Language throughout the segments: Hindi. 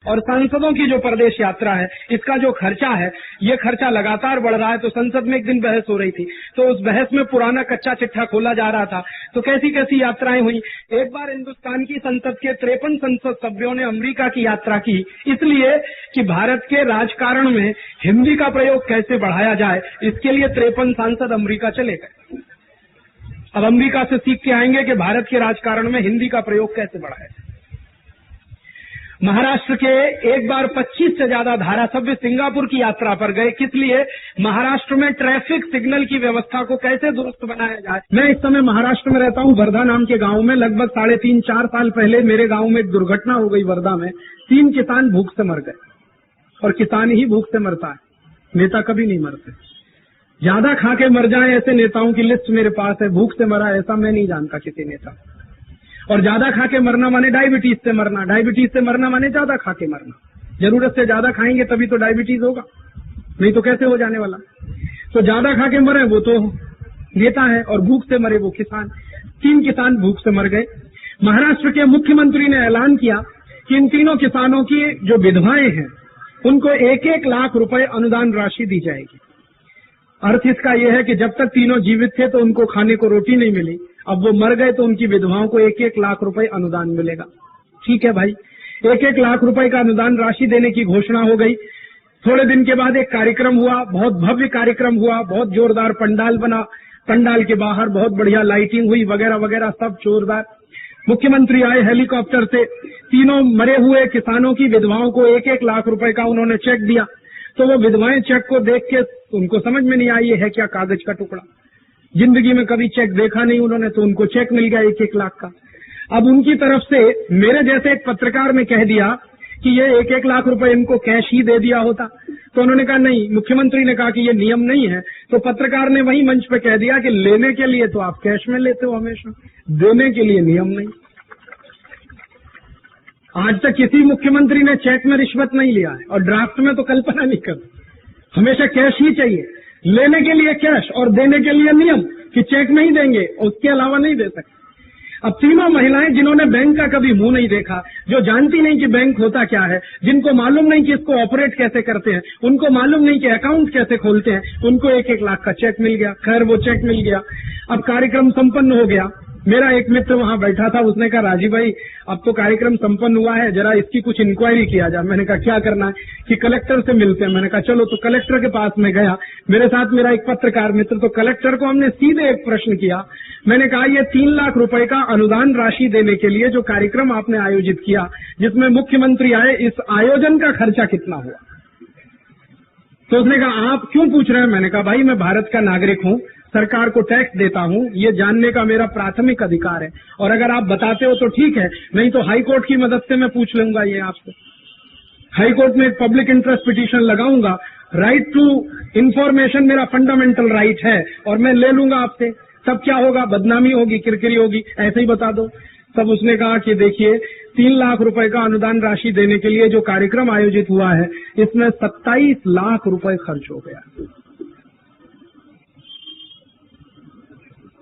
और सांसदों की जो प्रदेश यात्रा है, इसका जो खर्चा है, ये खर्चा लगातार बढ़ रहा है। तो संसद में एक दिन बहस हो रही थी, तो उस बहस में पुराना कच्चा चिट्ठा खोला जा रहा था, तो कैसी कैसी यात्राएं हुई। एक बार हिंदुस्तान की संसद के 53 संसद सभ्यों ने अमेरिका की यात्रा की, इसलिए कि भारत के राजकारण में हिंदी का प्रयोग कैसे बढ़ाया जाए, इसके लिए 53 सांसद अमेरिका चले गए। अब अमेरिका से सीख के आएंगे कि भारत के राजकारण में हिंदी का प्रयोग कैसे बढ़ाया जाए। महाराष्ट्र के एक बार 25 से ज्यादा धारासभ्य सिंगापुर की यात्रा पर गए। किस लिए? महाराष्ट्र में ट्रैफिक सिग्नल की व्यवस्था को कैसे दुरुस्त बनाया जाए। मैं इस समय महाराष्ट्र में रहता हूं, वर्धा नाम के गांव में। लगभग 3.5-4 साल पहले मेरे गांव में एक दुर्घटना हो गई वर्धा में। 3 किसान भूख से मर गए, और किसान ही भूख से मरता है, नेता कभी नहीं मरते। ज्यादा खा के मर जाए ऐसे नेताओं की लिस्ट मेरे पास है। भूख से मरा ऐसा मैं नहीं जानता किसी नेता। और ज्यादा खा के मरना माने डायबिटीज से मरना, डायबिटीज से मरना माने ज्यादा खा के मरना। जरूरत से ज्यादा खाएंगे तभी तो डायबिटीज होगा, नहीं तो कैसे हो जाने वाला। तो ज्यादा खा के मरे वो तो नेता है, और भूख से मरे वो किसान। 3 किसान भूख से मर गए। महाराष्ट्र के मुख्यमंत्री ने ऐलान किया कि इन तीनों किसानों की जो विधवाएं हैं उनको 1-1 लाख रुपए अनुदान राशि दी जाएगी। अर्थ इसका यह है कि जब तक तीनों जीवित थे तो उनको खाने को रोटी नहीं मिली, अब वो मर गए तो उनकी विधवाओं को 1-1 लाख रुपए अनुदान मिलेगा। ठीक है भाई, 1-1 लाख रुपए का अनुदान राशि देने की घोषणा हो गई। थोड़े दिन के बाद एक कार्यक्रम हुआ, बहुत भव्य कार्यक्रम हुआ, बहुत जोरदार पंडाल बना, पंडाल के बाहर बहुत बढ़िया लाइटिंग हुई, वगैरह वगैरह सब जोरदार। मुख्यमंत्री आए हेलीकॉप्टर से, तीनों मरे हुए किसानों की विधवाओं को 1-1 लाख रुपए का उन्होंने चेक दिया। तो वो विधवाएं चेक को देख के उनको समझ में नहीं आई ये है क्या, कागज का टुकड़ा। जिंदगी में कभी चेक देखा नहीं उन्होंने, तो उनको चेक मिल गया 1-1 लाख का। अब उनकी तरफ से मेरे जैसे एक पत्रकार ने कह दिया कि ये 1-1 लाख रुपए इनको कैश ही दे दिया होता, तो उन्होंने कहा नहीं, मुख्यमंत्री ने कहा कि ये नियम नहीं है। तो पत्रकार ने वही मंच पे कह दिया कि लेने के लिए तो आप कैश में लेते हो हमेशा, देने के लिए नियम नहीं। आज तक किसी मुख्यमंत्री ने चेक में रिश्वत नहीं लिया है, और ड्राफ्ट में तो कल्पना नहीं करते, हमेशा कैश ही चाहिए। लेने के लिए कैश और देने के लिए नियम कि चेक नहीं देंगे, उसके अलावा नहीं दे सकते। अब तीनों महिलाएं जिन्होंने बैंक का कभी मुंह नहीं देखा, जो जानती नहीं कि बैंक होता क्या है, जिनको मालूम नहीं कि इसको ऑपरेट कैसे करते हैं, उनको मालूम नहीं कि अकाउंट कैसे खोलते हैं, उनको 1-1 लाख का चेक मिल गया। खैर वो चेक मिल गया। अब कार्यक्रम संपन्न हो गया। मेरा एक मित्र वहां बैठा था, उसने कहा राजीव भाई अब तो कार्यक्रम संपन्न हुआ है, जरा इसकी कुछ इंक्वायरी किया जाए। मैंने कहा क्या करना है? कि कलेक्टर से मिलते हैं। मैंने कहा चलो। तो कलेक्टर के पास में गया, मेरे साथ मेरा एक पत्रकार मित्र। तो कलेक्टर को हमने सीधे एक प्रश्न किया। मैंने कहा ये 3 लाख रुपए का अनुदान राशि देने के लिए जो कार्यक्रम आपने आयोजित किया, जिसमें मुख्यमंत्री आए, इस आयोजन का खर्चा कितना हुआ? तो उसने कहा आप क्यों पूछ रहे हैं? मैंने कहा भाई मैं भारत का नागरिक हूं, सरकार को टैक्स देता हूं, ये जानने का मेरा प्राथमिक अधिकार है, और अगर आप बताते हो तो ठीक है, नहीं तो हाई कोर्ट की मदद से मैं पूछ लूंगा ये आपसे। हाई कोर्ट में एक पब्लिक इंटरेस्ट पिटीशन लगाऊंगा। राइट टू इंफॉर्मेशन मेरा फंडामेंटल राइट है, और मैं ले लूंगा आपसे। तब क्या होगा? बदनामी होगी, किरकिरी होगी, ऐसे ही बता दो। तब उसने कहा कि देखिए 3 लाख रुपए का अनुदान राशि देने के लिए जो कार्यक्रम आयोजित हुआ है, इसमें 27 लाख रुपए खर्च हो गया।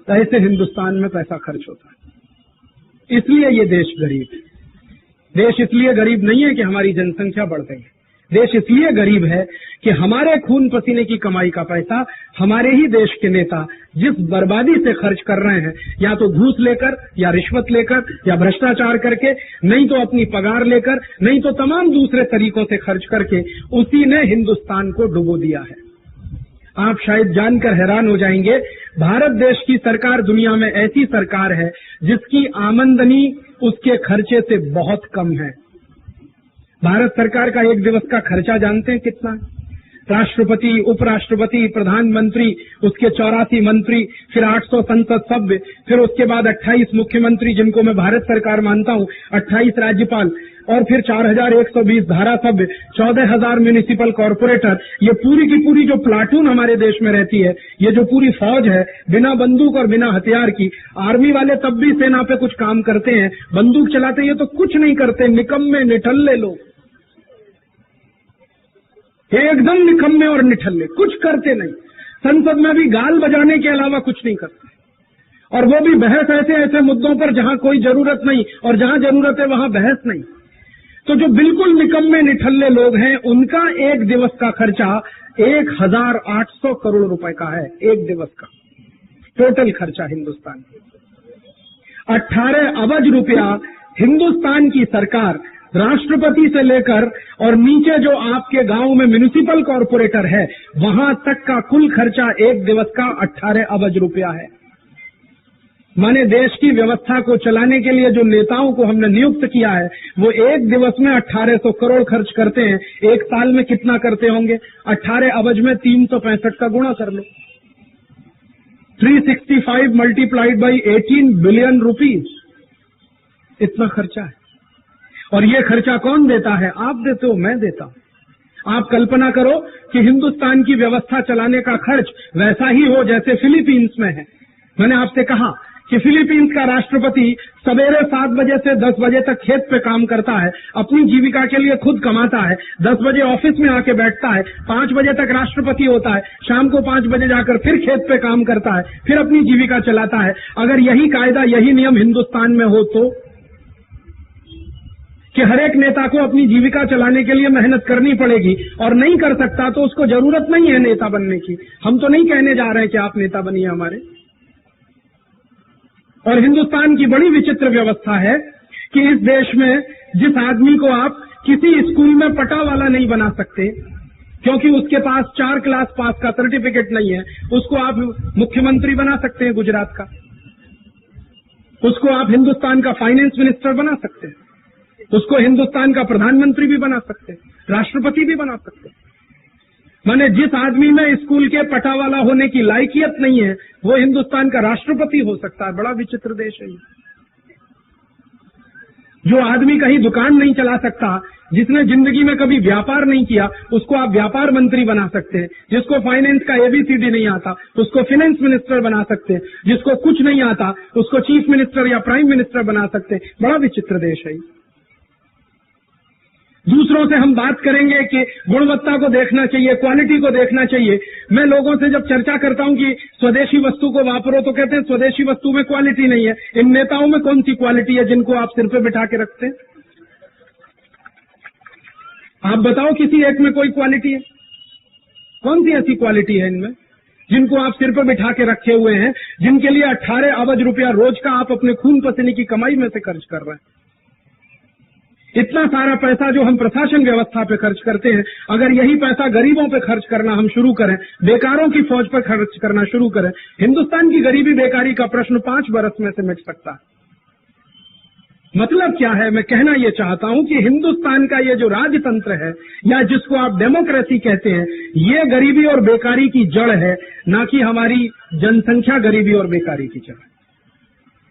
ऐसे हिंदुस्तान में पैसा खर्च होता है। इसलिए ये देश गरीब है। देश इसलिए गरीब नहीं है कि हमारी जनसंख्या बढ़ गई है। देश इसलिए गरीब है कि हमारे खून पसीने की कमाई का पैसा हमारे ही देश के नेता जिस बर्बादी से खर्च कर रहे हैं, या तो घूस लेकर, या रिश्वत लेकर, या भ्रष्टाचार करके, नहीं तो अपनी पगार लेकर, नहीं तो तमाम दूसरे तरीकों से खर्च करके, उसी ने हिंदुस्तान को डुबो दिया है। आप शायद जानकर हैरान हो जाएंगे, भारत देश की सरकार दुनिया में ऐसी सरकार है जिसकी आमदनी उसके खर्चे से बहुत कम है। भारत सरकार का एक दिवस का खर्चा जानते हैं कितना? राष्ट्रपति, उपराष्ट्रपति, प्रधानमंत्री, उसके 84 मंत्री, फिर 800 संसद सभ्य, फिर उसके बाद 28 मुख्यमंत्री जिनको मैं भारत सरकार मानता हूं, 28 राज्यपाल, और फिर 4120 धारा सभ्य, 14,000 म्यूनिसिपल कॉर्पोरेटर। ये पूरी की पूरी जो प्लाटून हमारे देश में रहती है, ये जो पूरी फौज है बिना बंदूक और बिना हथियार की। आर्मी वाले तब भी सेना पे कुछ काम करते हैं, बंदूक चलाते ये तो कुछ नहीं करते, निकम्मे निठल्ले लोग, एकदम निकम्मे और निठल्ले, कुछ करते नहीं। संसद में भी गाल बजाने के अलावा कुछ नहीं करते, और वो भी बहस ऐसे ऐसे मुद्दों पर जहां कोई जरूरत नहीं, और जहां जरूरत है वहां बहस नहीं। तो जो बिल्कुल निकम्मे निठल्ले लोग हैं उनका एक दिवस का खर्चा 1800 करोड़ रुपए का है, एक दिवस का टोटल खर्चा हिंदुस्तान। 18 अरब रुपया हिंदुस्तान की सरकार, राष्ट्रपति से लेकर और नीचे जो आपके गांव में म्युनिसिपल कॉर्पोरेटर है वहां तक का कुल खर्चा एक दिवस का 18 अरब रुपया है। माने देश की व्यवस्था को चलाने के लिए जो नेताओं को हमने नियुक्त किया है वो एक दिवस में 1800 करोड़ खर्च करते हैं। एक साल में कितना करते होंगे? 18 अरब में 365 का गुणा कर लो, 365 मल्टीप्लाइड बाई 18 बिलियन रुपीज, इतना खर्चा है। और ये खर्चा कौन देता है? आप देते हो, मैं देता हूं। आप कल्पना करो कि हिंदुस्तान की व्यवस्था चलाने का खर्च वैसा ही हो जैसे फिलीपींस में है। मैंने आपसे कहा कि फिलीपींस का राष्ट्रपति सवेरे 7 बजे से 10 बजे तक खेत पे काम करता है, अपनी जीविका के लिए खुद कमाता है, 10 बजे ऑफिस में आके बैठता है, 5 बजे तक राष्ट्रपति होता है, शाम को 5 बजे जाकर फिर खेत पे काम करता है, फिर अपनी जीविका चलाता है। अगर यही कायदा, यही नियम हिंदुस्तान में हो तो कि हर एक नेता को अपनी जीविका चलाने के लिए मेहनत करनी पड़ेगी और नहीं कर सकता तो उसको जरूरत नहीं है नेता बनने की। हम तो नहीं कहने जा रहे हैं कि आप नेता बनिए हमारे। और हिंदुस्तान की बड़ी विचित्र व्यवस्था है कि इस देश में जिस आदमी को आप किसी स्कूल में पटा वाला नहीं बना सकते क्योंकि उसके पास 4 क्लास पास का सर्टिफिकेट नहीं है, उसको आप मुख्यमंत्री बना सकते हैं गुजरात का, उसको आप हिंदुस्तान का फाइनेंस मिनिस्टर बना सकते हैं, उसको हिंदुस्तान का प्रधानमंत्री भी बना सकते हैं, राष्ट्रपति भी बना सकते हैं। माने जिस आदमी में स्कूल के पटावाला होने की लायकियत नहीं है वो हिंदुस्तान का राष्ट्रपति हो सकता है। बड़ा विचित्र देश है। जो आदमी कहीं दुकान नहीं चला सकता, जिसने जिंदगी में कभी व्यापार नहीं किया, उसको आप व्यापार मंत्री बना सकते हैं। जिसको फाइनेंस का ABCD नहीं आता उसको फाइनेंस मिनिस्टर बना सकते हैं। जिसको कुछ नहीं आता उसको चीफ मिनिस्टर या प्राइम मिनिस्टर बना सकते हैं। बड़ा विचित्र देश है। दूसरों से हम बात करेंगे कि गुणवत्ता को देखना चाहिए, क्वालिटी को देखना चाहिए। मैं लोगों से जब चर्चा करता हूं कि स्वदेशी वस्तु को वापरो तो कहते हैं स्वदेशी वस्तु में क्वालिटी नहीं है। इन नेताओं में कौन सी क्वालिटी है जिनको आप सिर पे बिठा के रखते हैं? आप बताओ किसी एक में कोई क्वालिटी है? कौन सी ऐसी क्वालिटी है इनमें जिनको आप सिर पर बिठा के रखे हुए हैं, जिनके लिए 18 अरब रुपया रोज का आप अपने खून पसीने की कमाई में से खर्च कर रहे हैं? इतना सारा पैसा जो हम प्रशासन व्यवस्था पे खर्च करते हैं, अगर यही पैसा गरीबों पे खर्च करना हम शुरू करें, बेकारों की फौज पर खर्च करना शुरू करें, हिंदुस्तान की गरीबी बेकारी का प्रश्न 5 बरस में से मिट सकता है। मतलब क्या है? मैं कहना यह चाहता हूं कि हिंदुस्तान का ये जो राजतंत्र है या जिसको आप डेमोक्रेसी कहते हैं, ये गरीबी और बेकारी की जड़ है, ना कि हमारी जनसंख्या गरीबी और बेकारी की जड़।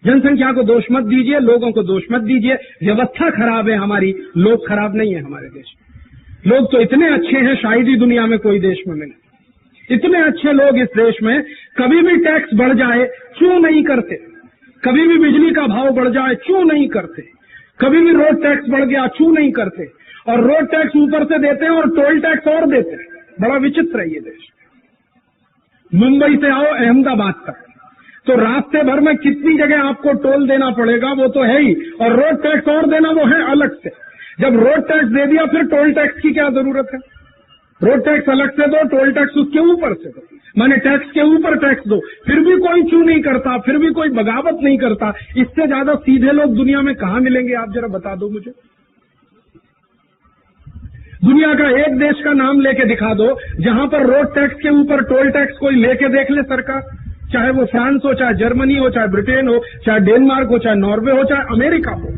जनसंख्या को दोष मत दीजिए, लोगों को दोष मत दीजिए। व्यवस्था खराब है हमारी, लोग खराब नहीं है हमारे देश में। लोग तो इतने अच्छे हैं शायद ही दुनिया में कोई देश में मिले। इतने अच्छे लोग इस देश में, कभी भी टैक्स बढ़ जाए क्यों नहीं करते, कभी भी बिजली का भाव बढ़ जाए क्यों नहीं करते, कभी भी रोड टैक्स बढ़ गया क्यों नहीं करते, और रोड टैक्स ऊपर से देते हैं और टोल टैक्स और देते हैं। बड़ा विचित्र है ये देश। मुंबई से आओ अहमदाबाद तक तो रास्ते भर में कितनी जगह आपको टोल देना पड़ेगा वो तो है ही, और रोड टैक्स और देना वो है अलग से। जब रोड टैक्स दे दिया फिर टोल टैक्स की क्या जरूरत है? रोड टैक्स अलग से दो, टोल टैक्स उसके ऊपर से दो, माने टैक्स के ऊपर टैक्स दो। फिर भी कोई क्यों नहीं करता, फिर भी कोई बगावत नहीं करता। इससे ज्यादा सीधे लोग दुनिया में कहां मिलेंगे? आप जरा बता दो मुझे। दुनिया का एक देश का नाम लेके दिखा दो जहां पर रोड टैक्स के ऊपर टोल टैक्स कोई लेके देख ले सरकार, चाहे वो फ्रांस हो, चाहे जर्मनी हो, चाहे ब्रिटेन हो, चाहे डेनमार्क हो, चाहे नॉर्वे हो, चाहे अमेरिका हो,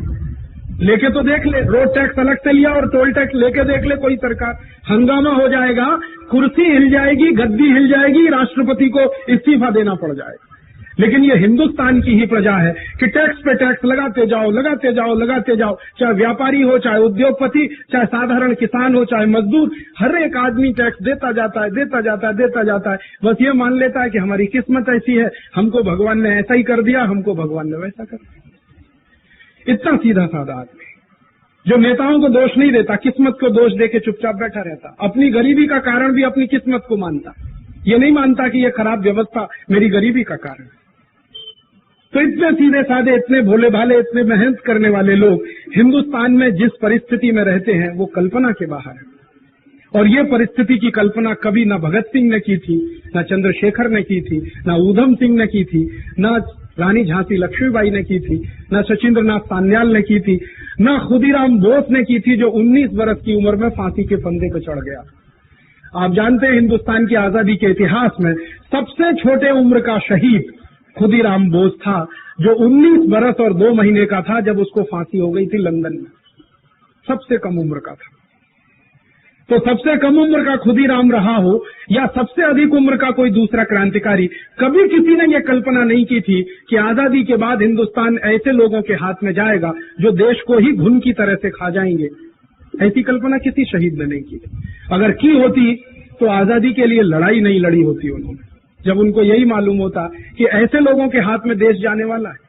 लेके तो देख ले। रोड टैक्स अलग से लिया और टोल टैक्स लेके देख ले कोई सरकार। हंगामा हो जाएगा, कुर्सी हिल जाएगी, गद्दी हिल जाएगी, राष्ट्रपति को इस्तीफा देना पड़ जाएगा। लेकिन ये हिंदुस्तान की ही प्रजा है कि टैक्स पे टैक्स लगाते जाओ, लगाते जाओ, लगाते जाओ। चाहे व्यापारी हो, चाहे उद्योगपति, चाहे साधारण किसान हो, चाहे मजदूर, हर एक आदमी टैक्स देता जाता है, देता जाता है, देता जाता है। बस ये मान लेता है कि हमारी किस्मत ऐसी है, हमको भगवान ने ऐसा ही कर दिया, हमको भगवान ने वैसा कर दिया। इतना सीधा साधा आदमी जो नेताओं को दोष नहीं देता, किस्मत को दोष देके चुपचाप बैठा रहता, अपनी गरीबी का कारण भी अपनी किस्मत को मानता। ये नहीं मानता कि ये खराब व्यवस्था मेरी गरीबी का कारण है। तो इतने सीधे साधे, इतने भोले भाले, इतने मेहनत करने वाले लोग हिंदुस्तान में जिस परिस्थिति में रहते हैं वो कल्पना के बाहर है। और ये परिस्थिति की कल्पना कभी न भगत सिंह ने की थी, न चंद्रशेखर ने की थी, न ऊधम सिंह ने की थी, न रानी झांसी लक्ष्मीबाई ने की थी, न सचिंद्रनाथ सान्याल ने की थी, न खुदीराम बोस ने की थी, जो 19 वर्ष की उम्र में फांसी के फंदे पर चढ़ गया। आप जानते हैं हिंदुस्तान की आजादी के इतिहास में सबसे छोटे उम्र का शहीद खुदीराम बोस था, जो 19 वर्ष और 2 महीने का था जब उसको फांसी हो गई थी लंदन में। सबसे कम उम्र का था। तो सबसे कम उम्र का खुदीराम रहा हो या सबसे अधिक उम्र का कोई दूसरा क्रांतिकारी, कभी किसी ने यह कल्पना नहीं की थी कि आजादी के बाद हिंदुस्तान ऐसे लोगों के हाथ में जाएगा जो देश को ही घुन की तरह से खा जाएंगे। ऐसी कल्पना किसी शहीद ने नहीं की। अगर की होती तो आजादी के लिए लड़ाई नहीं लड़ी होती उन्होंने, जब उनको यही मालूम होता कि ऐसे लोगों के हाथ में देश जाने वाला है।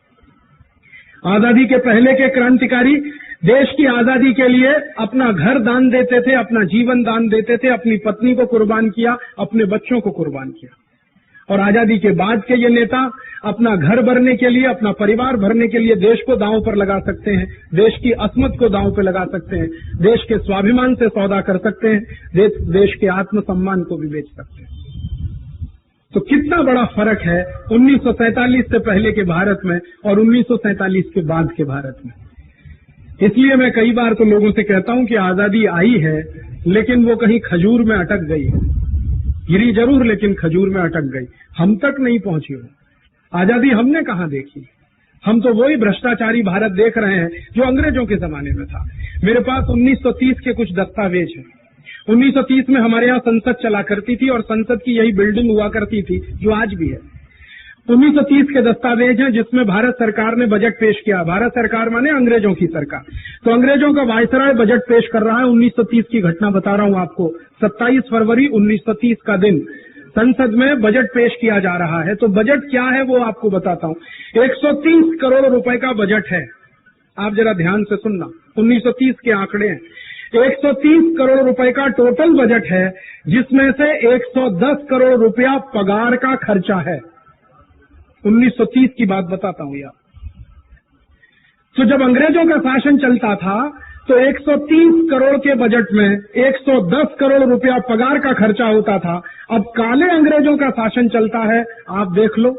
आजादी के पहले के क्रांतिकारी देश की आजादी के लिए अपना घर दान देते थे, अपना जीवन दान देते थे, अपनी पत्नी को कुर्बान किया, अपने बच्चों को कुर्बान किया। और आजादी के बाद के ये नेता अपना घर भरने के लिए, अपना परिवार भरने के लिए देश को दांव पर लगा सकते हैं, देश की अस्मत को दांव पर लगा सकते हैं, देश के स्वाभिमान से सौदा कर सकते हैं, देश के आत्मसम्मान को भी बेच सकते हैं। तो कितना बड़ा फर्क है 1947 से पहले के भारत में और 1947 के बाद के भारत में। इसलिए मैं कई बार तो लोगों से कहता हूं कि आजादी आई है लेकिन वो कहीं खजूर में अटक गई है। गिरी जरूर लेकिन खजूर में अटक गई, हम तक नहीं पहुंची हो। आजादी हमने कहां देखी? हम तो वही भ्रष्टाचारी भारत देख रहे हैं जो अंग्रेजों के जमाने में था। मेरे पास 1930 के कुछ दस्तावेज हैं। 1930 में हमारे यहाँ संसद चला करती थी और संसद की यही बिल्डिंग हुआ करती थी जो आज भी है। 1930 के दस्तावेज हैं जिसमें भारत सरकार ने बजट पेश किया। भारत सरकार माने अंग्रेजों की सरकार। तो अंग्रेजों का वायसराय बजट पेश कर रहा है। 1930 की घटना बता रहा हूं आपको। 27 फरवरी 1930 का दिन संसद में बजट पेश किया जा रहा है। तो बजट क्या है वो आपको बताता हूं। 130 करोड़ रुपए का बजट है। आप जरा ध्यान से सुनना, 1930 के आंकड़े हैं। 130 करोड़ रुपए का टोटल बजट है, जिसमें से 110 करोड़ रुपया पगार का खर्चा है। 1930 की बात बताता हूं यार। तो जब अंग्रेजों का शासन चलता था तो 130 करोड़ के बजट में 110 करोड़ रुपया पगार का खर्चा होता था। अब काले अंग्रेजों का शासन चलता है, आप देख लो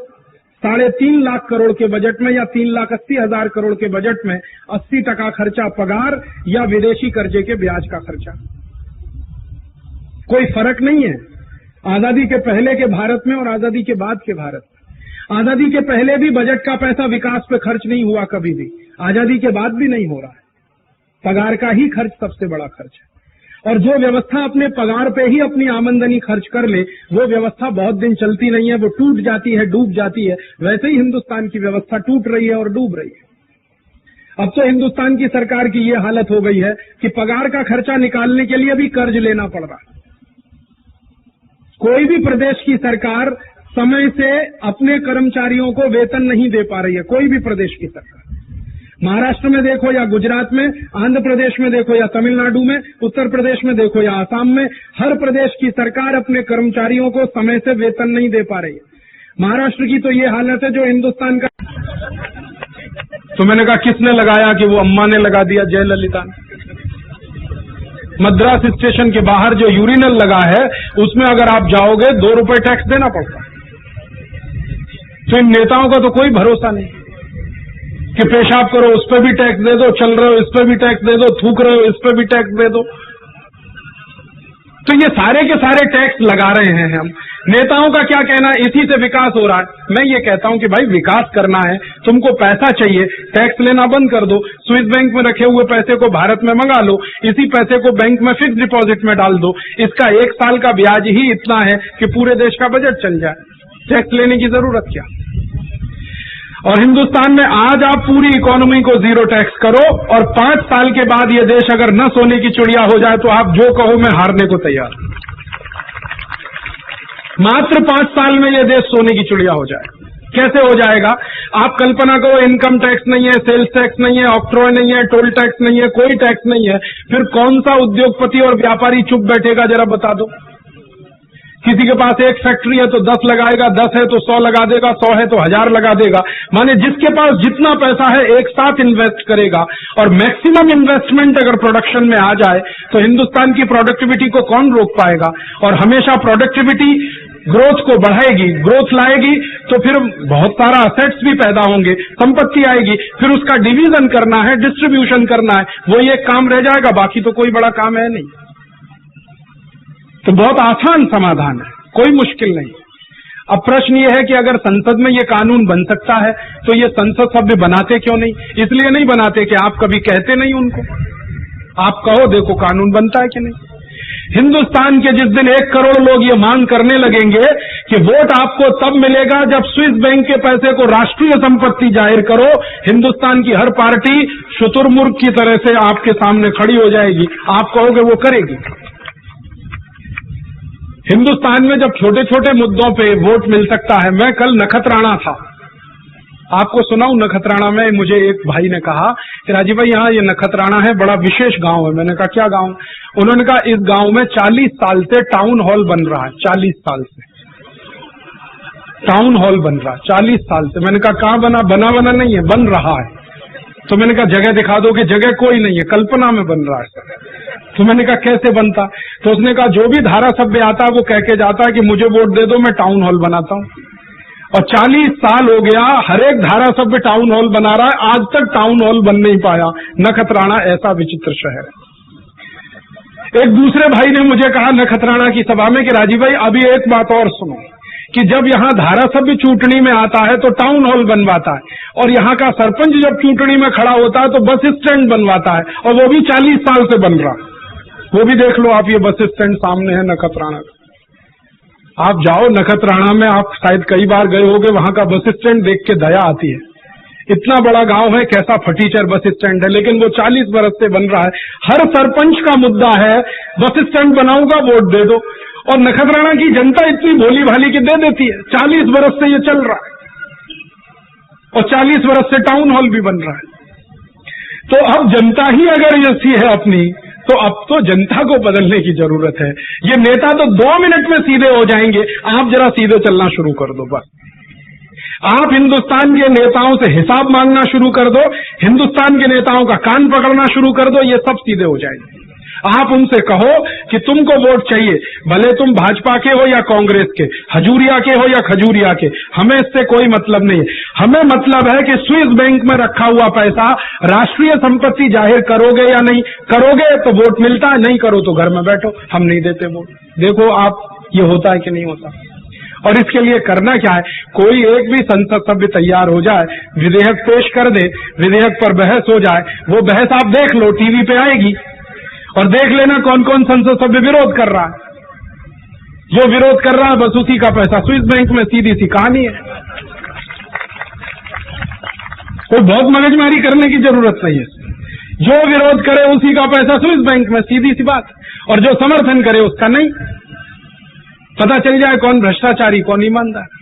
3.5 लाख करोड़ के बजट में या 3,80,000 करोड़ के बजट में 80% खर्चा पगार या विदेशी कर्जे के ब्याज का खर्चा। कोई फर्क नहीं है आजादी के पहले के भारत में और आजादी के बाद के भारत में। आजादी के पहले भी बजट का पैसा विकास पे खर्च नहीं हुआ कभी भी, आजादी के बाद भी नहीं हो रहा है। पगार का ही खर्च सबसे बड़ा खर्च है। और जो व्यवस्था अपने पगार पे ही अपनी आमदनी खर्च कर ले वो व्यवस्था बहुत दिन चलती नहीं है, वो टूट जाती है, डूब जाती है। वैसे ही हिंदुस्तान की व्यवस्था टूट रही है और डूब रही है। अब तो हिंदुस्तान की सरकार की ये हालत हो गई है कि पगार का खर्चा निकालने के लिए भी कर्ज लेना पड़ रहा है। कोई भी प्रदेश की सरकार समय से अपने कर्मचारियों को वेतन नहीं दे पा रही है, कोई भी प्रदेश की सरकार। महाराष्ट्र में देखो या गुजरात में, आंध्र प्रदेश में देखो या तमिलनाडु में, उत्तर प्रदेश में देखो या आसाम में, हर प्रदेश की सरकार अपने कर्मचारियों को समय से वेतन नहीं दे पा रही है। महाराष्ट्र की तो ये हालत है जो हिंदुस्तान का। तो मैंने कहा किसने लगाया? कि वो अम्मा ने लगा दिया, जयललिता ने। मद्रास स्टेशन के बाहर जो यूरिनल लगा है उसमें अगर आप जाओगे 2 रुपए टैक्स देना पड़ता। तो इन नेताओं का तो कोई भरोसा नहीं कि पेशाब करो उस पर भी टैक्स दे दो, चल रहे हो इस पर भी टैक्स दे दो, थूक रहे हो इस पर भी टैक्स दे दो। तो ये सारे के सारे टैक्स लगा रहे हैं हम। नेताओं का क्या कहना है? इसी से विकास हो रहा है। मैं ये कहता हूं कि भाई विकास करना है, तुमको पैसा चाहिए, टैक्स लेना बंद कर दो। स्विस बैंक में रखे हुए पैसे को भारत में मंगा लो, इसी पैसे को बैंक में फिक्स डिपॉजिट में डाल दो। इसका 1 साल का ब्याज ही इतना है कि पूरे देश का बजट चल जाए। टैक्स लेने की जरूरत क्या? और हिंदुस्तान में आज आप पूरी इकोनॉमी को 0 टैक्स करो और 5 साल के बाद ये देश अगर न सोने की चिड़िया हो जाए तो आप जो कहो मैं हारने को तैयार हूं। मात्र 5 साल में ये देश सोने की चिड़िया हो जाए। कैसे हो जाएगा? आप कल्पना करो, इनकम टैक्स नहीं है, सेल्स टैक्स नहीं है, ऑक्ट्रॉय नहीं है, टोल टैक्स नहीं है, कोई टैक्स नहीं है। फिर कौन सा उद्योगपति और व्यापारी चुप बैठेगा? जरा बता दो। किसी के पास एक फैक्ट्री है तो 10 लगाएगा, 10 है तो 100 लगा देगा, 100 है तो 1000 लगा देगा। माने जिसके पास जितना पैसा है एक साथ इन्वेस्ट करेगा, और मैक्सिमम इन्वेस्टमेंट अगर प्रोडक्शन में आ जाए तो हिंदुस्तान की प्रोडक्टिविटी को कौन रोक पाएगा। और हमेशा प्रोडक्टिविटी ग्रोथ को बढ़ाएगी, ग्रोथ लाएगी, तो फिर बहुत सारा असेट्स भी पैदा होंगे, संपत्ति आएगी, फिर उसका डिवीजन करना है, डिस्ट्रीब्यूशन करना है, वो ये काम रह जाएगा, बाकी तो कोई बड़ा काम है नहीं। तो बहुत आसान समाधान है, कोई मुश्किल नहीं। अब प्रश्न ये है कि अगर संसद में ये कानून बन सकता है तो ये संसद सभ्य बनाते क्यों नहीं? इसलिए नहीं बनाते कि आप कभी कहते नहीं उनको, आप कहो देखो कानून बनता है कि नहीं। हिंदुस्तान के जिस दिन 1 करोड़ लोग ये मांग करने लगेंगे कि वोट आपको तब मिलेगा जब स्विस बैंक के पैसे को राष्ट्रीय संपत्ति जाहिर करो, हिंदुस्तान की हर पार्टी शुतुरमुर्ग की तरह से आपके सामने खड़ी हो जाएगी, आप कहोगे वो करेगी। हिंदुस्तान में जब छोटे छोटे मुद्दों पे वोट मिल सकता है, मैं कल नखत्राना था, आपको सुनाऊं नखत्राना में, मुझे एक भाई ने कहा कि राजीव भाई यहाँ ये नखत्राना है, बड़ा विशेष गांव है। मैंने कहा क्या गांव? उन्होंने कहा इस गांव में 40 साल से टाउन हॉल बन रहा है, 40 साल से टाउन हॉल बन रहा है, 40 साल से। मैंने कहा कहाँ बना? बना नहीं है, बन रहा है। तो मैंने कहा जगह दिखा दो, कि जगह कोई नहीं है, कल्पना में बन रहा है। तो मैंने कहा कैसे बनता? तो उसने कहा जो भी धारा सभ्य आता है वो कह के जाता है कि मुझे वोट दे दो, मैं टाउन हॉल बनाता हूं। और 40 साल हो गया, हर एक धारा सभ्य टाउन हॉल बना रहा है, आज तक टाउन हॉल बन नहीं पाया। नखत्राना ऐसा विचित्र शहर है। एक दूसरे भाई ने मुझे कहा नखत्राना की सभा में कि राजीव भाई अभी एक बात और सुनो, कि जब यहाँ धारा सभ्य चूंटनी में आता है तो टाउन हॉल बनवाता है, और यहाँ का सरपंच जब चूंटनी में खड़ा होता है तो बस स्टैंड बनवाता है, और वो भी 40 साल से बन रहा। वो भी देख लो आप, ये बस स्टैंड सामने है नखत्राना का। आप जाओ नखत्राना में, आप शायद कई बार गए होगे, वहां का बस स्टैंड देख के दया आती है। इतना बड़ा गांव है, कैसा फटीचर बस स्टैंड है, लेकिन वो 40 बरस से बन रहा है। हर सरपंच का मुद्दा है बस स्टैंड बनाऊंगा, वोट दे दो। और नखत्राना की जनता इतनी भोली भाली की दे देती है। 40 बरस से ये चल रहा है, और 40 बरस से टाउन हॉल भी बन रहा है। तो अब जनता ही अगर ऐसी है अपनी, तो अब तो जनता को बदलने की जरूरत है। ये नेता तो 2 मिनट में सीधे हो जाएंगे, आप जरा सीधे चलना शुरू कर दो। बस आप हिंदुस्तान के नेताओं से हिसाब मांगना शुरू कर दो, हिंदुस्तान के नेताओं का कान पकड़ना शुरू कर दो, ये सब सीधे हो जाएंगे। आप उनसे कहो कि तुमको वोट चाहिए, भले तुम भाजपा के हो या कांग्रेस के, हजूरिया के हो या खजूरिया के, हमें इससे कोई मतलब नहीं है। हमें मतलब है कि स्विस बैंक में रखा हुआ पैसा राष्ट्रीय संपत्ति जाहिर करोगे या नहीं करोगे, तो वोट मिलता है, नहीं करो तो घर में बैठो, हम नहीं देते वोट। देखो आप ये होता है कि नहीं होता। और इसके लिए करना क्या है? कोई एक भी संसद सभ्य तैयार हो जाए, विधेयक पेश कर दे, विधेयक पर बहस हो जाए, वो बहस आप देख लो, टीवी पे आएगी, और देख लेना कौन कौन संसद सभ्य विरोध कर रहा है। जो विरोध कर रहा है बस उसी का पैसा स्विस बैंक में, सीधी सी कहानी है। कोई बहुत मगजमारी करने की जरूरत नहीं है। जो विरोध करे उसी का पैसा स्विस बैंक में, सीधी सी बात। और जो समर्थन करे उसका नहीं। पता चल जाए कौन भ्रष्टाचारी कौन ईमानदार।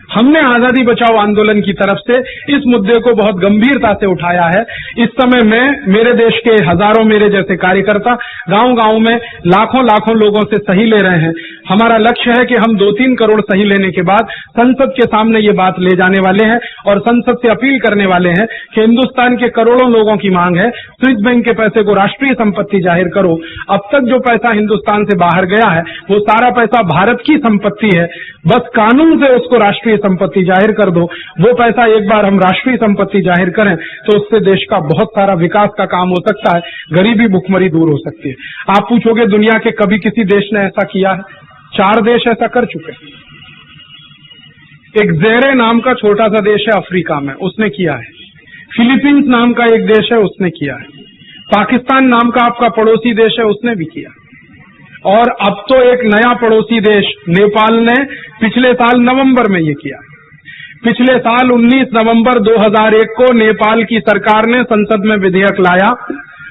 हमने आजादी बचाओ आंदोलन की तरफ से इस मुद्दे को बहुत गंभीरता से उठाया है। इस समय में मेरे देश के हजारों मेरे जैसे कार्यकर्ता गांव गांव में लाखों लाखों लोगों से सही ले रहे हैं। हमारा लक्ष्य है कि हम 2-3 करोड़ सही लेने के बाद संसद के सामने ये बात ले जाने वाले हैं, और संसद से अपील करने वाले हैं कि हिंदुस्तान के करोड़ों लोगों की मांग है, स्विस बैंक के पैसे को राष्ट्रीय संपत्ति जाहिर करो। अब तक जो पैसा हिंदुस्तान से बाहर गया है वो सारा पैसा भारत की संपत्ति है, बस कानून से उसको राष्ट्रीय संपत्ति जाहिर कर दो। वो पैसा एक बार हम राष्ट्रीय संपत्ति जाहिर करें तो उससे देश का बहुत सारा विकास का काम हो सकता है, गरीबी भुखमरी दूर हो सकती है। आप पूछोगे दुनिया के कभी किसी देश ने ऐसा किया है? 4 देश ऐसा कर चुके हैं। एक ज़ेरे नाम का छोटा सा देश है अफ्रीका में, उसने किया है। फिलीपींस नाम का एक देश है, उसने किया है। पाकिस्तान नाम का आपका पड़ोसी देश है, उसने भी किया। और अब तो एक नया पड़ोसी देश नेपाल ने पिछले साल नवंबर में ये किया। पिछले साल 19 नवंबर 2001 को नेपाल की सरकार ने संसद में विधेयक लाया,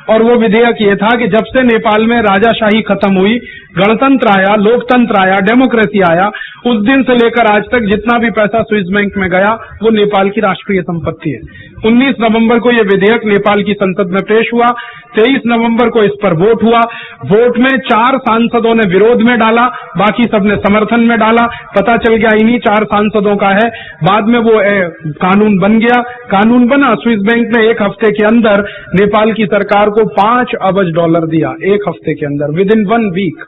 और वो विधेयक ये था कि जब से नेपाल में राजाशाही खत्म हुई, गणतंत्र आया, लोकतंत्र आया, डेमोक्रेसी आया, उस दिन से लेकर आज तक जितना भी पैसा स्विस बैंक में गया वो नेपाल की राष्ट्रीय संपत्ति है। 19 नवंबर को यह विधेयक नेपाल की संसद में पेश हुआ। 23 नवंबर को इस पर वोट हुआ। वोट में 4 सांसदों ने विरोध में डाला, बाकी सबने समर्थन में डाला। पता चल गया इन्हीं 4 सांसदों का है। बाद में वो कानून बन गया। कानून बना, स्विस बैंक ने 1 हफ्ते के अंदर नेपाल की सरकार को $5 अरब दिया, 1 हफ्ते के अंदर, विद इन 1 वीक।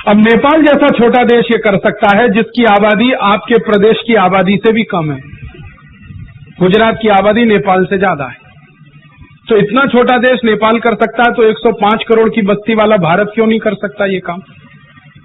अब नेपाल जैसा छोटा देश ये कर सकता है जिसकी आबादी आपके प्रदेश की आबादी से भी कम है। गुजरात की आबादी नेपाल से ज्यादा है। तो इतना छोटा देश नेपाल कर सकता है तो 105 करोड़ की बस्ती वाला भारत क्यों नहीं कर सकता ये काम?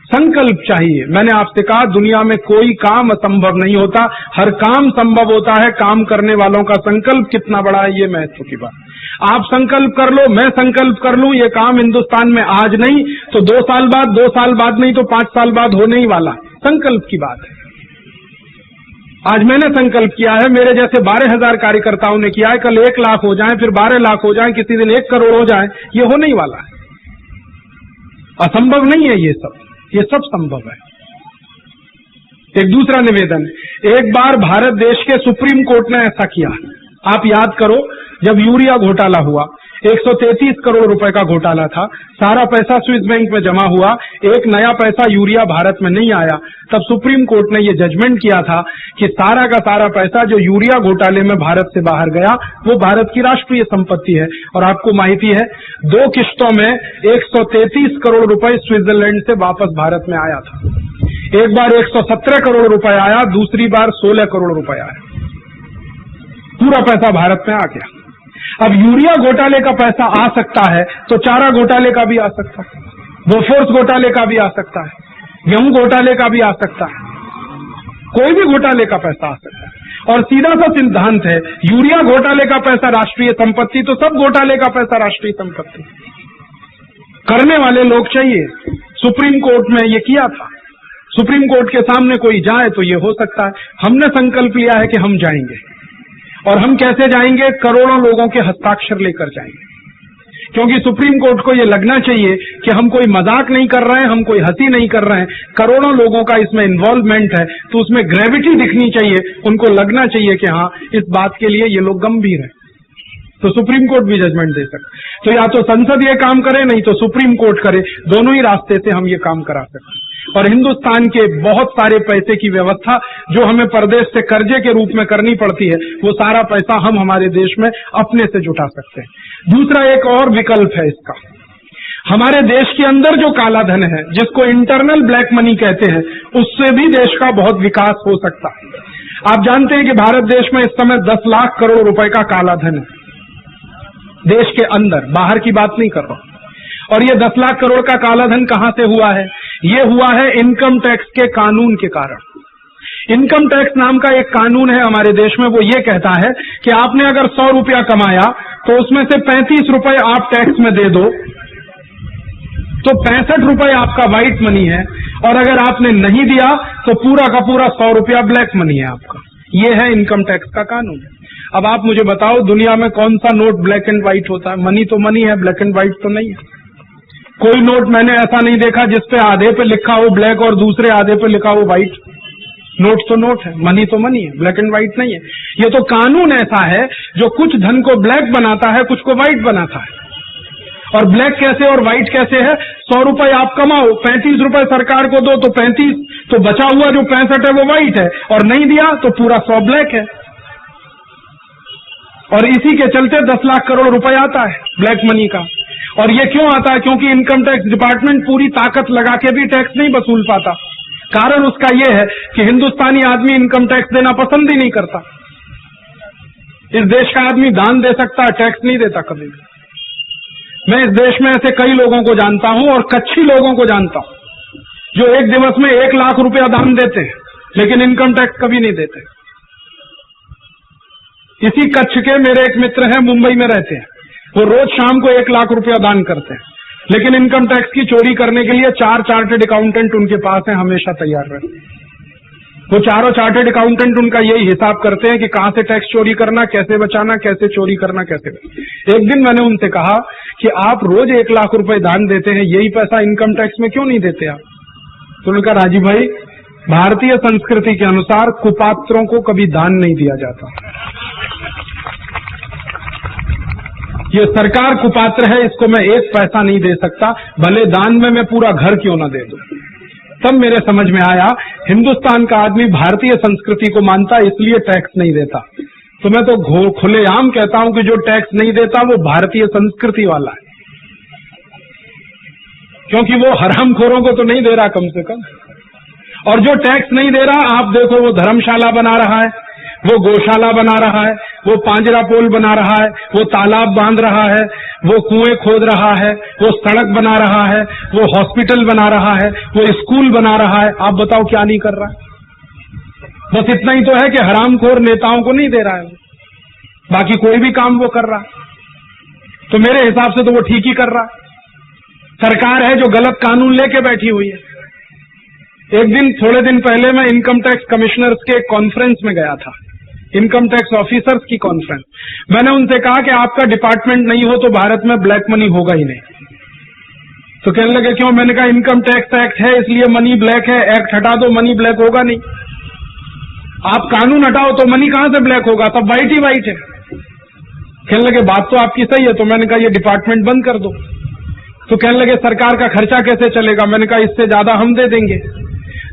संकल्प चाहिए। मैंने आपसे कहा दुनिया में कोई काम असंभव नहीं होता, हर काम संभव होता है काम करने वालों का संकल्प कितना बड़ा है, ये महत्व की बात। आप संकल्प कर लो, मैं संकल्प कर लूं, ये काम हिंदुस्तान में आज नहीं तो 2 साल बाद, 2 साल बाद नहीं तो 5 साल बाद होने ही वाला। संकल्प की बात है। आज मैंने संकल्प किया है, मेरे जैसे 12,000 कार्यकर्ताओं ने किया है, कल 1 लाख हो जाए, फिर 12 लाख हो जाए, किसी दिन 1 करोड़ हो जाए, ये होने ही वाला है। असंभव नहीं है ये सब संभव है। एक दूसरा निवेदन, एक बार भारत देश के सुप्रीम कोर्ट ने ऐसा किया। आप याद करो, जब यूरिया घोटाला हुआ, 133 करोड़ रुपए का घोटाला था, सारा पैसा स्विस बैंक में जमा हुआ, 1 नया पैसा यूरिया भारत में नहीं आया। तब सुप्रीम कोर्ट ने यह जजमेंट किया था कि सारा का सारा पैसा जो यूरिया घोटाले में भारत से बाहर गया वो भारत की राष्ट्रीय संपत्ति है। और आपको माहिती है 2 किश्तों में 133 करोड़ रुपए स्विट्जरलैंड से वापस भारत में आया था। एक बार 117 करोड़ रुपए आया, दूसरी बार 16 करोड़ रुपए आया। पूरा पैसा भारत में आ गया। अब यूरिया घोटाले का पैसा आ सकता है तो चारा घोटाले का भी आ सकता है, बोफोर्स घोटाले का भी आ सकता है, गेहूं घोटाले का भी आ सकता है, कोई भी घोटाले का पैसा आ सकता है। और सीधा सा सिद्धांत है, यूरिया घोटाले का पैसा राष्ट्रीय संपत्ति तो सब घोटाले का पैसा राष्ट्रीय संपत्ति। करने वाले लोग चाहिए। सुप्रीम कोर्ट में ये किया था। सुप्रीम कोर्ट के सामने कोई जाए तो ये हो सकता है। हमने संकल्प लिया है कि हम जाएंगे। और हम कैसे जाएंगे? करोड़ों लोगों के हस्ताक्षर लेकर जाएंगे। क्योंकि सुप्रीम कोर्ट को यह लगना चाहिए कि हम कोई मजाक नहीं कर रहे हैं, हम कोई हंसी नहीं कर रहे हैं, करोड़ों लोगों का इसमें इन्वॉल्वमेंट है, तो उसमें ग्रेविटी दिखनी चाहिए। उनको लगना चाहिए कि हाँ, इस बात के लिए ये लोग गंभीर हैं। तो सुप्रीम कोर्ट भी जजमेंट दे सकते। तो या तो संसद ये काम करे, नहीं तो सुप्रीम कोर्ट करे। दोनों ही रास्ते से हम ये काम करा सकते। और हिंदुस्तान के बहुत सारे पैसे की व्यवस्था जो हमें परदेश से कर्जे के रूप में करनी पड़ती है, वो सारा पैसा हम हमारे देश में अपने से जुटा सकते हैं। दूसरा एक और विकल्प है इसका, हमारे देश के अंदर जो काला धन है, जिसको इंटरनल ब्लैक मनी कहते हैं, उससे भी देश का बहुत विकास हो सकता है। आप जानते हैं कि भारत देश में इस समय 10 लाख करोड़ रुपए का काला धन है देश के अंदर, बाहर की बात नहीं कर रहा। और ये 10 लाख करोड़ का काला धन कहां से हुआ है? ये हुआ है इनकम टैक्स के कानून के कारण। इनकम टैक्स नाम का एक कानून है हमारे देश में, वो ये कहता है कि आपने अगर 100 रुपया कमाया तो उसमें से 35 रुपए आप टैक्स में दे दो, तो 65 रुपए आपका व्हाइट मनी है। और अगर आपने नहीं दिया तो पूरा का पूरा 100 रुपया ब्लैक मनी है आपका। ये है इनकम टैक्स का कानून। अब आप मुझे बताओ, दुनिया में कौन सा नोट ब्लैक एंड व्हाइट होता है? मनी तो मनी है, ब्लैक एंड व्हाइट तो नहीं है। कोई नोट मैंने ऐसा नहीं देखा जिसपे आधे पे लिखा हो ब्लैक और दूसरे आधे पे लिखा हो व्हाइट। नोट तो नोट है, मनी तो मनी है, ब्लैक एंड व्हाइट नहीं है। ये तो कानून ऐसा है जो कुछ धन को ब्लैक बनाता है, कुछ को व्हाइट बनाता है। और ब्लैक कैसे और व्हाइट कैसे है? 100 रुपए आप कमाओ, 35 रुपए सरकार को दो तो 35, तो बचा हुआ जो 65 है वो व्हाइट है, और नहीं दिया तो पूरा 100 ब्लैक है। और इसी के चलते 10 लाख करोड़ रुपए आता है ब्लैक मनी का। और ये क्यों आता है? क्योंकि इनकम टैक्स डिपार्टमेंट पूरी ताकत लगा के भी टैक्स नहीं वसूल पाता। कारण उसका यह है कि हिंदुस्तानी आदमी इनकम टैक्स देना पसंद ही नहीं करता। इस देश का आदमी दान दे सकता है, टैक्स नहीं देता कभी भी। मैं इस देश में ऐसे कई लोगों को जानता हूं और कच्छी लोगों को जानता हूं जो एक दिवस में 1 लाख रुपया दान देते हैं, लेकिन इनकम टैक्स कभी नहीं देते। इसी कच्छ के मेरे एक मित्र हैं, मुंबई में रहते हैं, वो रोज शाम को 1 लाख रुपया दान करते हैं, लेकिन इनकम टैक्स की चोरी करने के लिए 4 चार्टर्ड अकाउंटेंट उनके पास हैं, हमेशा तैयार रहते हैं। वो चारों चार्टर्ड अकाउंटेंट उनका यही हिसाब करते हैं कि कहां से टैक्स चोरी करना, कैसे बचाना, कैसे चोरी करना, कैसे बचाना। एक दिन मैंने उनसे कहा कि आप रोज 1 लाख रुपए दान देते हैं, यही पैसा इनकम टैक्स में क्यों नहीं देते आप? तो उन्होंने कहा, राजीव भाई, भारतीय संस्कृति के अनुसार कुपात्रों को कभी दान नहीं दिया जाता। ये सरकार कुपात्र है, इसको मैं 1 पैसा नहीं दे सकता, भले दान में मैं पूरा घर क्यों ना दे दूं। तब मेरे समझ में आया, हिंदुस्तान का आदमी भारतीय संस्कृति को मानता, इसलिए टैक्स नहीं देता। तो मैं तो खुलेआम कहता हूं कि जो टैक्स नहीं देता वो भारतीय संस्कृति वाला है, क्योंकि वो हरामखोरों को तो नहीं दे रहा कम से कम। और जो टैक्स नहीं दे रहा, आप देखो, वो धर्मशाला बना रहा है, वो गौशाला बना रहा है, वो पांजरा पोल बना रहा है, वो तालाब बांध रहा है, वो कुएं खोद रहा है, वो सड़क बना रहा है, वो हॉस्पिटल बना रहा है, वो स्कूल बना रहा है। आप बताओ क्या नहीं कर रहा है? बस इतना ही तो है कि हरामखोर नेताओं को नहीं दे रहा है, बाकी कोई भी काम वो कर रहा है। तो मेरे हिसाब से तो वो ठीक ही कर रहा है। सरकार है जो गलत कानून लेके बैठी हुई है। थोड़े दिन पहले मैं इनकम टैक्स कमिश्नर्स के कॉन्फ्रेंस में गया था, इनकम टैक्स ऑफिसर्स की कॉन्फ्रेंस। मैंने उनसे कहा कि आपका डिपार्टमेंट नहीं हो तो भारत में ब्लैक मनी होगा ही नहीं। तो कहने लगे, क्यों? मैंने कहा, इनकम टैक्स एक्ट है इसलिए मनी ब्लैक है, एक्ट हटा दो मनी ब्लैक होगा नहीं। आप कानून हटाओ तो मनी कहां से ब्लैक होगा? तब व्हाइट ही व्हाइट है। कहने लगे, बात तो आपकी सही है। तो मैंने कहा, ये डिपार्टमेंट बंद कर दो। तो कहने लगे, सरकार का खर्चा कैसे चलेगा? मैंने कहा, इससे ज्यादा हम दे देंगे।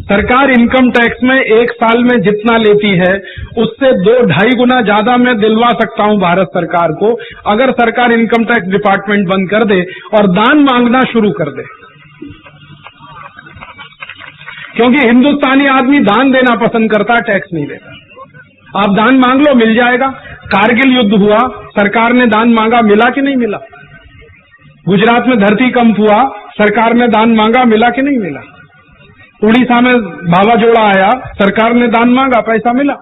सरकार इनकम टैक्स में 1 साल में जितना लेती है उससे 2-2.5 गुना ज्यादा मैं दिलवा सकता हूं भारत सरकार को, अगर सरकार इनकम टैक्स डिपार्टमेंट बंद कर दे और दान मांगना शुरू कर दे। क्योंकि हिंदुस्तानी आदमी दान देना पसंद करता, टैक्स नहीं देता। आप दान मांग लो, मिल जाएगा। कारगिल युद्ध हुआ, सरकार ने दान मांगा, मिला कि नहीं मिला? गुजरात में धरती कंप हुआ, सरकार ने दान मांगा, मिला कि नहीं मिला? उड़ीसा में वावाजोड़ा आया, सरकार ने दान मांगा, पैसा मिला।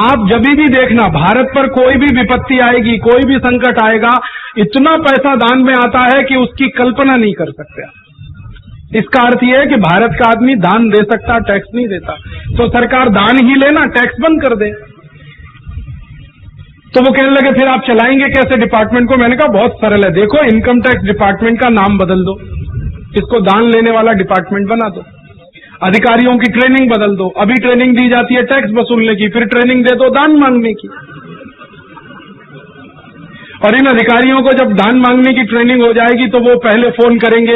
आप जब भी देखना, भारत पर कोई भी विपत्ति आएगी, कोई भी संकट आएगा, इतना पैसा दान में आता है कि उसकी कल्पना नहीं कर सकते। इसका अर्थ यह है कि भारत का आदमी दान दे सकता, टैक्स नहीं देता। तो सरकार दान ही लेना, टैक्स बंद कर दे। तो वो कहने लगे, फिर आप चलाएंगे कैसे डिपार्टमेंट को? मैंने कहा, बहुत सरल है। देखो, इनकम टैक्स डिपार्टमेंट का नाम बदल दो, इसको दान लेने वाला डिपार्टमेंट बना दो। अधिकारियों की ट्रेनिंग बदल दो। अभी ट्रेनिंग दी जाती है टैक्स वसूलने की, फिर ट्रेनिंग दे दो दान मांगने की। और इन अधिकारियों को जब दान मांगने की ट्रेनिंग हो जाएगी तो वो पहले फोन करेंगे,